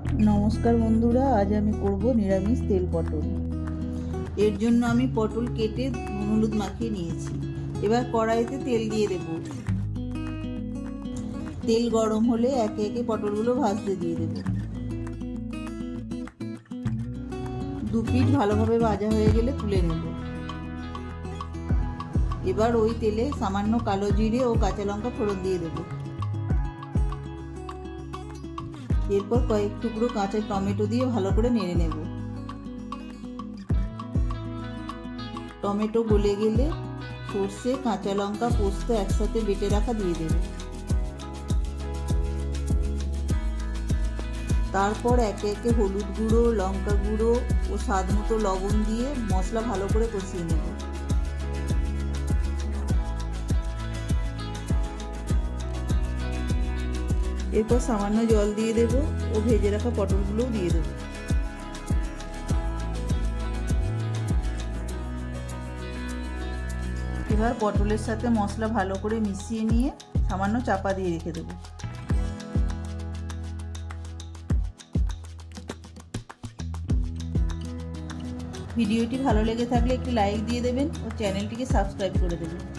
নমস্কার বন্ধুরা, আজ আমি করব নিরামিষ তেল পটল। এর জন্য আমি পটল কেটে নুন হলুদ মাখিয়ে নিয়েছি। এবার কড়াইতে তেল দিয়ে দেব। তেল গরম হলে একে একে পটলগুলো ভাজতে দিয়ে দেব। দু পিঠ ভালোভাবে ভাজা হয়ে গেলে তুলে নেব। এবার ওই তেলে সামান্য কালো জিরে ও কাঁচা লঙ্কা ফোড়ন দিয়ে দেব। এরপর কয়েক টুকরো কাঁচা টমেটো দিয়ে ভালো করে নেড়ে নেব। টমেটো গলে গেলে সর্ষে, কাঁচা লঙ্কা, পোস্ত একসাথে বেটে রাখা দিয়ে দেব। তারপর একে একে হলুদ গুঁড়ো, লঙ্কা গুঁড়ো ও স্বাদ মতো লবণ দিয়ে মশলা ভালো করে কষিয়ে নেব। এরপর সামান্য জল দিয়ে দেব ও ভেজে রাখা পটলগুলোও দিয়ে দেব। এবার পটলের সাথে মশলা ভালো করে মিশিয়ে নিয়ে সামান্য চাপা দিয়ে রেখে দেব। ভিডিওটি ভালো লেগে থাকলে একটি লাইক দিয়ে দেবেন ও চ্যানেলটিকে সাবস্ক্রাইব করে দেবেন।